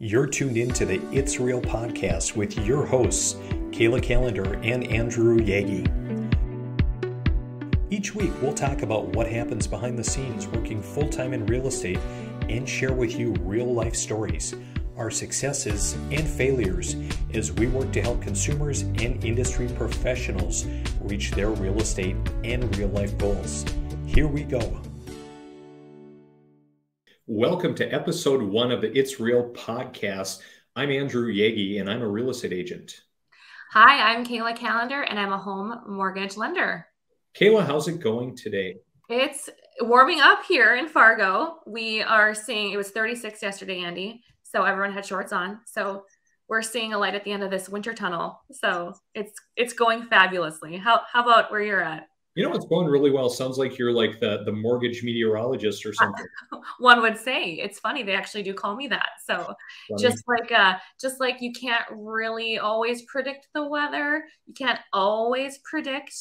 You're tuned into the It's Real podcast with your hosts, Kayla, Kallander, and Andrew Yaggie. Each week, we'll talk about what happens behind the scenes working full-time in real estate and share with you real-life stories, our successes and failures as we work to help consumers and industry professionals reach their real estate and real-life goals. Here we go. Welcome to episode 1 of the It's Real podcast. I'm Andrew Yaggie, and I'm a real estate agent. Hi, I'm Kayla Kallander, and I'm a home mortgage lender. Kayla, how's it going today? It's warming up here in Fargo. We are seeing, it was 36 yesterday, Andy, so everyone had shorts on. So we're seeing a light at the end of this winter tunnel. So it's going fabulously. How about where you're at? You know, it's going really well. Sounds like you're like the mortgage meteorologist or something. One would say. It's funny. They actually do call me that. So just like you can't really always predict the weather, you can't always predict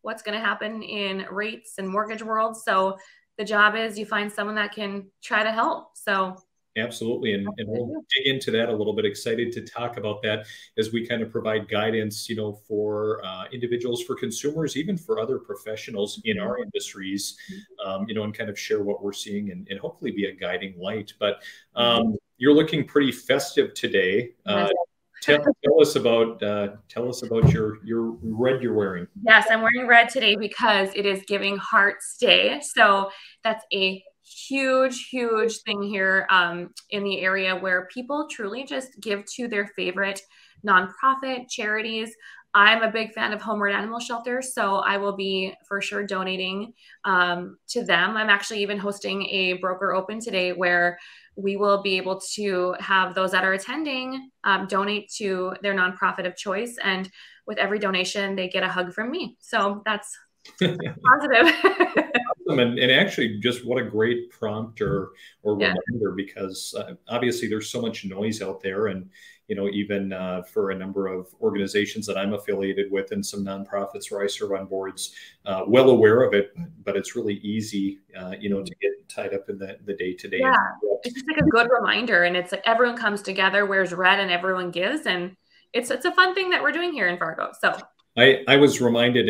what's going to happen in rates and mortgage world. So the job is you find someone that can try to help. So absolutely. And we'll dig into that a little bit. Excited to talk about that as we kind of provide guidance, for individuals, for consumers, even for other professionals in our industries, and kind of share what we're seeing and hopefully be a guiding light. But you're looking pretty festive today. Tell us about your red you're wearing. Yes, I'm wearing red today because it is Giving Hearts Day. So that's a huge thing here in the area where people truly just give to their favorite nonprofit charities. I'm a big fan of Homeward Animal Shelter, so I will be for sure donating to them. I'm actually even hosting a broker open today where we will be able to have those that are attending donate to their nonprofit of choice. And with every donation, they get a hug from me. So that's positive. And actually, just what a great prompt or reminder, because obviously there's so much noise out there. And, even for a number of organizations that I'm affiliated with and some nonprofits where I serve on boards, well aware of it, but it's really easy, to get tied up in the day-to-day. Yeah, it's just like a good reminder. And it's like everyone comes together, wears red, and everyone gives. And it's a fun thing that we're doing here in Fargo. So I was reminded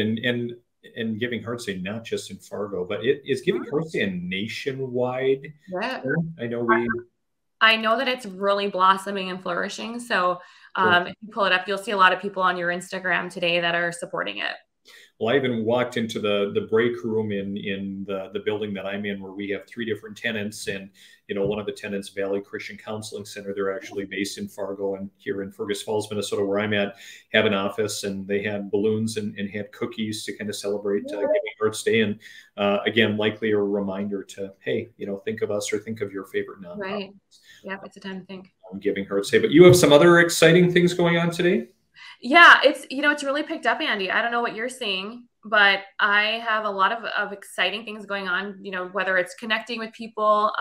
and Giving Hearts Day, not just in Fargo, but it is Giving Hearts Day nationwide. Yeah, I know that it's really blossoming and flourishing. So if you pull it up, you'll see a lot of people on your Instagram today that are supporting it. Well, I even walked into the break room in the building that I'm in, where we have 3 different tenants, and one of the tenants, Valley Christian Counseling Center, they're actually based in Fargo and here in Fergus Falls, Minnesota, where I'm at, have an office, and they had balloons and had cookies to kind of celebrate Giving Hearts Day, and again, likely a reminder to, hey, think of us or think of your favorite nonprofits. Right. Yeah, it's a time to think. Giving Hearts Day, but you have some other exciting things going on today. Yeah, it's really picked up, Andy. I don't know what you're seeing, but I have a lot of exciting things going on, whether it's connecting with people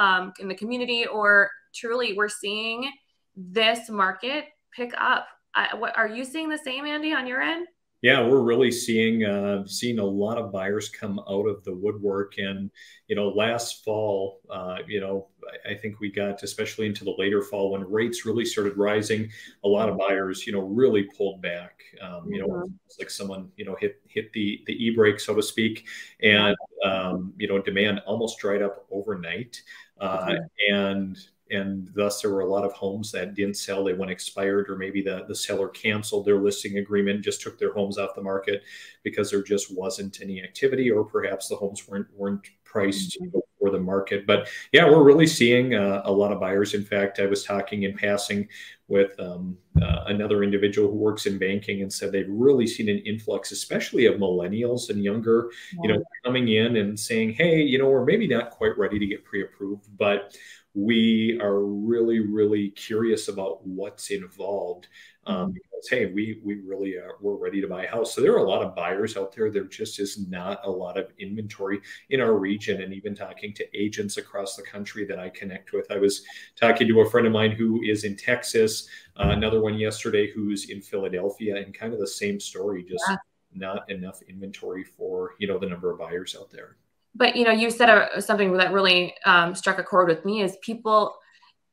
in the community, or truly we're seeing this market pick up. Are you seeing the same, Andy, on your end? Yeah, we're really seeing a lot of buyers come out of the woodwork. And, last fall, I think we got, especially into the later fall, when rates really started rising, a lot of buyers, really pulled back. It's like someone, hit the e-brake, so to speak. And, demand almost dried up overnight. And thus there were a lot of homes that didn't sell. They went expired, or maybe the seller canceled their listing agreement, just took their homes off the market because there just wasn't any activity, or perhaps the homes weren't priced for the market. But yeah, we're really seeing a lot of buyers. In fact, I was talking in passing with another individual who works in banking, and said they've really seen an influx, especially of millennials and younger, coming in and saying, hey, we're maybe not quite ready to get pre-approved, but we are really, really curious about what's involved, because, hey, we really we're ready to buy a house. So there are a lot of buyers out there. There just is not a lot of inventory in our region. And even talking to agents across the country that I connect with, I was talking to a friend of mine who is in Texas, another one yesterday who's in Philadelphia, and kind of the same story, just not enough inventory for, the number of buyers out there. But, you said something that really struck a chord with me, is people,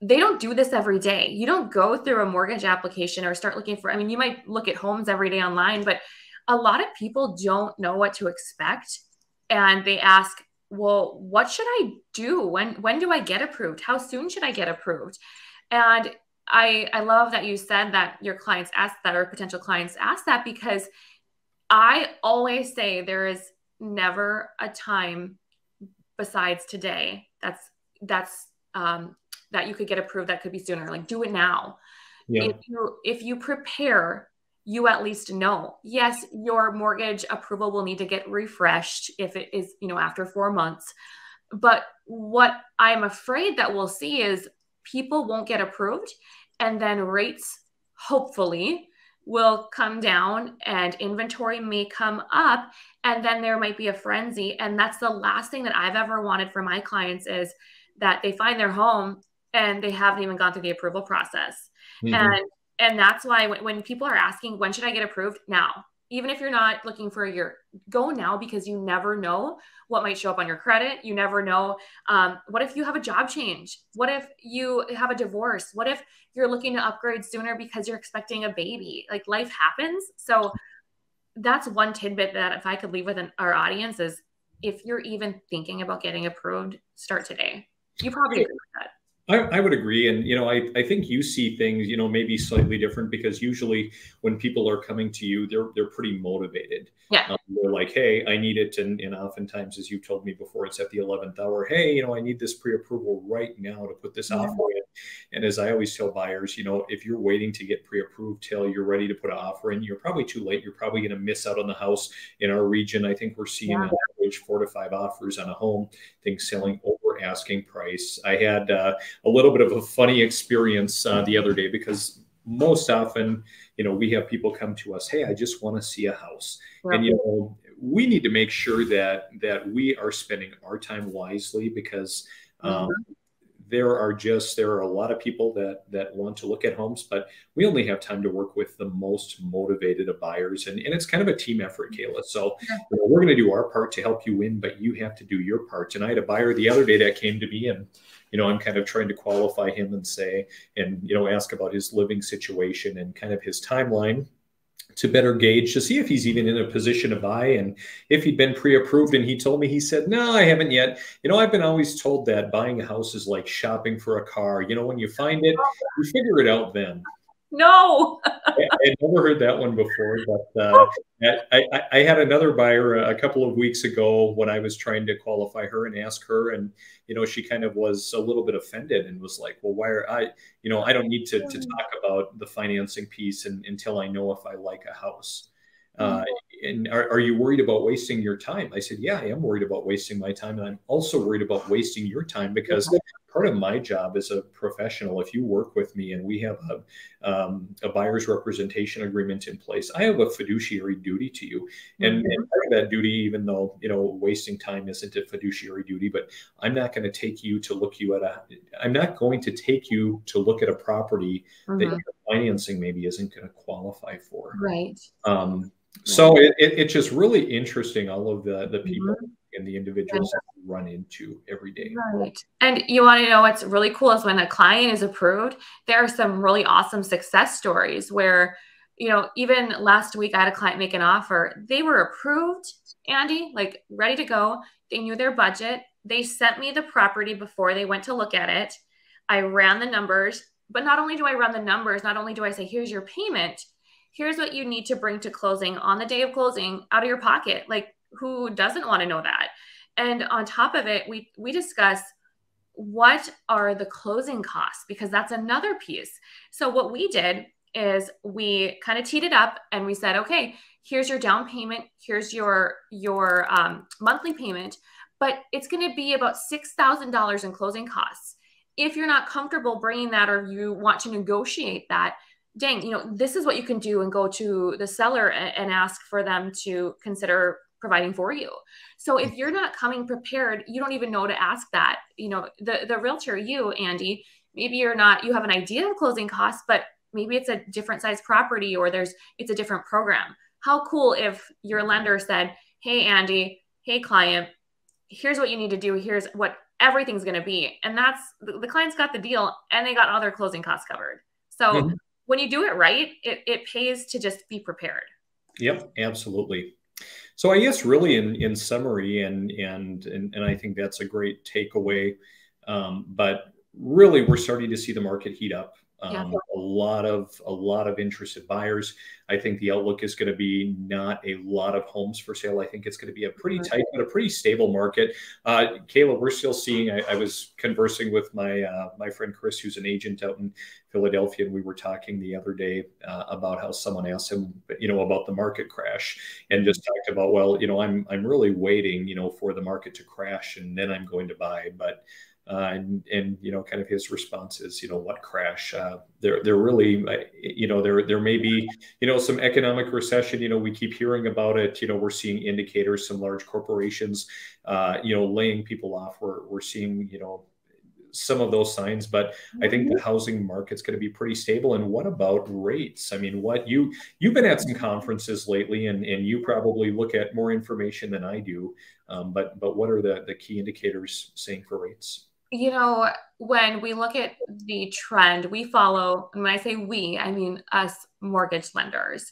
they don't do this every day. You don't go through a mortgage application or start looking for, I mean, you might look at homes every day online, but a lot of people don't know what to expect. And they ask, well, what should I do? When do I get approved? How soon should I get approved? And I love that you said that your clients ask that, or potential clients ask that, because I always say there is never a time besides today that you could get approved that could be sooner. Like, do it now. Yeah. If you prepare, you at least know, yes, your mortgage approval will need to get refreshed if it is, after 4 months. But what I'm afraid that we'll see is people won't get approved, and then rates hopefully will come down and inventory may come up, and then there might be a frenzy. And that's the last thing that I've ever wanted for my clients, is that they find their home and they haven't even gone through the approval process. Mm-hmm. And that's why when people are asking, when should I get approved? Now. Even if you're not looking for a year, go now, because you never know what might show up on your credit. You never know. What if you have a job change? What if you have a divorce? What if you're looking to upgrade sooner because you're expecting a baby? Like, life happens. So that's one tidbit that if I could leave with our audience is, if you're even thinking about getting approved, start today. You probably agree with that. I would agree. And, I think you see things, maybe slightly different, because usually when people are coming to you, they're pretty motivated. Yeah. They're like, hey, I need it. And oftentimes, as you told me before, it's at the 11th hour. Hey, I need this pre-approval right now to put this offer in. And as I always tell buyers, if you're waiting to get pre-approved till you're ready to put an offer in, you're probably too late. You're probably going to miss out on the house. In our region, I think we're seeing an average 4 to 5 offers on a home, things selling over asking price. I had a little bit of a funny experience the other day, because most often, we have people come to us, hey, I just want to see a house. Right. And, we need to make sure that we are spending our time wisely, because there are a lot of people that want to look at homes, but we only have time to work with the most motivated of buyers. And it's kind of a team effort, Kayla. So we're going to do our part to help you win, but you have to do your part. And I had a buyer the other day that came to me, and I'm kind of trying to qualify him and say, and ask about his living situation and kind of his timeline, to better gauge, to see if he's even in a position to buy, and if he'd been pre-approved. And he told me, he said, no, I haven't yet. I've been always told that buying a house is like shopping for a car. When you find it, you figure it out then. No. I'd never heard that one before, but I had another buyer a couple of weeks ago when I was trying to qualify her and ask her, and she kind of was a little bit offended and was like, well, why are I don't need to talk about the financing piece until I know if I like a house. And are you worried about wasting your time? I said, yeah, I am worried about wasting my time. And I'm also worried about wasting your time, because part of my job as a professional, if you work with me and we have a buyer's representation agreement in place, I have a fiduciary duty to you. And part of that duty, even though, wasting time isn't a fiduciary duty, but I'm not going to take you to look I'm not going to take you to look at a property that your financing maybe isn't going to qualify for. Right. So it's just really interesting, all of the people and the individuals that we run into every day. Right. And you want to know what's really cool is when a client is approved, there are some really awesome success stories where, even last week I had a client make an offer. They were approved, Andy, like ready to go. They knew their budget. They sent me the property before they went to look at it. I ran the numbers, but not only do I run the numbers, not only do I say, here's your payment, here's what you need to bring to closing on the day of closing out of your pocket. Like, who doesn't want to know that? And on top of it, we discuss what are the closing costs, because that's another piece. So what we did is we kind of teed it up and we said, okay, here's your down payment. Here's your monthly payment, but it's going to be about $6,000 in closing costs. If you're not comfortable bringing that, or you want to negotiate that, dang, this is what you can do, and go to the seller and ask for them to consider providing for you. So if you're not coming prepared, you don't even know to ask that. The realtor, you, Andy, maybe you have an idea of closing costs, but maybe it's a different size property, or it's a different program. How cool if your lender said, hey, Andy, hey, client, here's what you need to do. Here's what everything's going to be. And that's the clients got the deal and they got all their closing costs covered. So when you do it right, it pays to just be prepared. Yep, absolutely. So I guess really in summary, and I think that's a great takeaway. But really, we're starting to see the market heat up. A lot of interested buyers. I think the outlook is going to be not a lot of homes for sale. I think it's going to be a pretty tight, but a pretty stable market. Kayla, we're still seeing. I was conversing with my friend Chris, who's an agent out in Philadelphia, and we were talking the other day about how someone asked him, about the market crash, and just talked about, well, I'm really waiting, for the market to crash, and then I'm going to buy, but. And kind of his response is, what crash? There really, there may be, some economic recession. We keep hearing about it. We're seeing indicators, some large corporations, laying people off. We're seeing, some of those signs, but I think the housing market's going to be pretty stable. And what about rates? I mean, you've been at some conferences lately, and you probably look at more information than I do. But what are the key indicators saying for rates? When we look at the trend, we follow, and when I say we, I mean us mortgage lenders,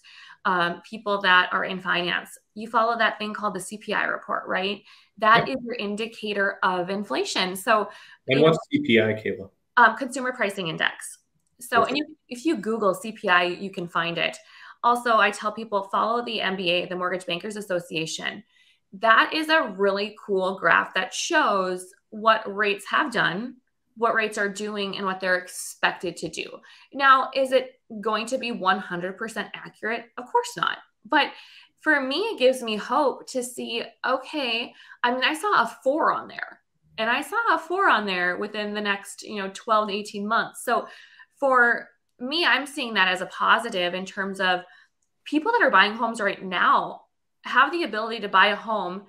people that are in finance. You follow that thing called the CPI report, right? That is your indicator of inflation. So, and what's CPI, Kayla? Consumer Pricing Index. So, and if you Google CPI, you can find it. Also, I tell people follow the MBA, the Mortgage Bankers Association. That is a really cool graph that shows what rates have done, what rates are doing, and what they're expected to do. Now, is it going to be 100% accurate? Of course not. But for me, it gives me hope to see, okay, I mean, I saw a 4 on there, and I saw a 4 on there within the next, 12 to 18 months. So for me, I'm seeing that as a positive in terms of people that are buying homes right now have the ability to buy a home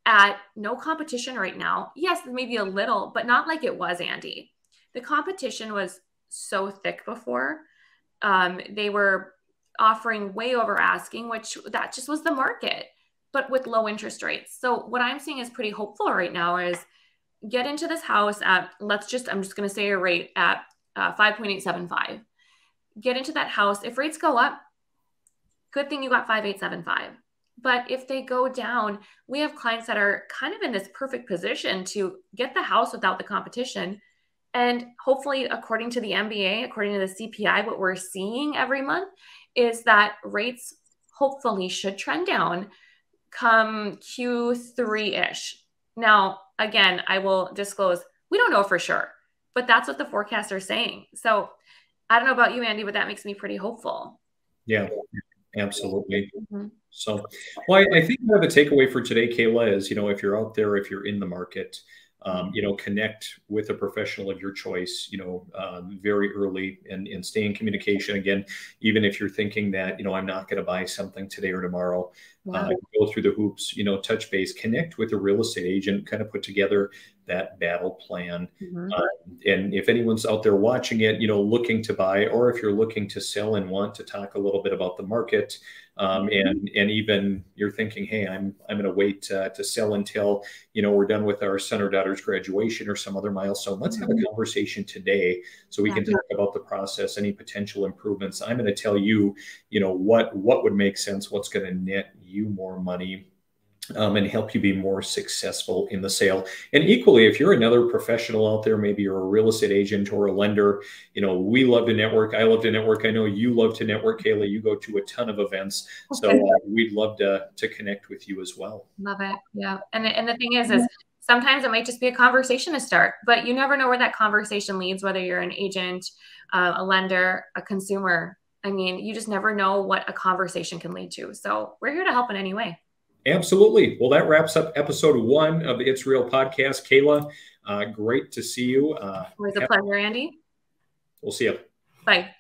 at no competition right now. Yes, maybe a little, but not like it was, Andy. The competition was so thick before. They were offering way over asking, which that just was the market, but with low interest rates. So what I'm seeing is pretty hopeful right now is get into this house at, I'm just going to say a rate at 5.875. Get into that house. If rates go up, good thing you got 5.875. But if they go down, we have clients that are kind of in this perfect position to get the house without the competition. And hopefully, according to the MBA, according to the CPI, what we're seeing every month is that rates hopefully should trend down come Q3-ish. Now, again, I will disclose, we don't know for sure, but that's what the forecasts are saying. So I don't know about you, Andy, but that makes me pretty hopeful. Yeah, absolutely. So, well, I think the takeaway for today, Kayla, is, if you're out there, if you're in the market, connect with a professional of your choice, very early and stay in communication. Again, even if you're thinking that, I'm not going to buy something today or tomorrow, go through the hoops, touch base, connect with a real estate agent, kind of put together that battle plan. And if anyone's out there watching it, looking to buy, or if you're looking to sell and want to talk a little bit about the market, and even you're thinking, hey, I'm going to wait to sell until, we're done with our son or daughter's graduation or some other milestone. Let's have a conversation today so we can talk about the process, any potential improvements. I'm going to tell you, what would make sense, what's going to net you more money, and help you be more successful in the sale. And equally, if you're another professional out there, maybe you're a real estate agent or a lender, we love to network. I love to network. I know you love to network, Kayla. You go to a ton of events. So we'd love to connect with you as well. Love it. Yeah. And the thing is sometimes it might just be a conversation to start, but you never know where that conversation leads, whether you're an agent, a lender, a consumer. I mean, you just never know what a conversation can lead to. So we're here to help in any way. Absolutely. Well, that wraps up episode 1 of the It's Real podcast. Kayla, great to see you. Always a pleasure, Andy. We'll see you. Bye.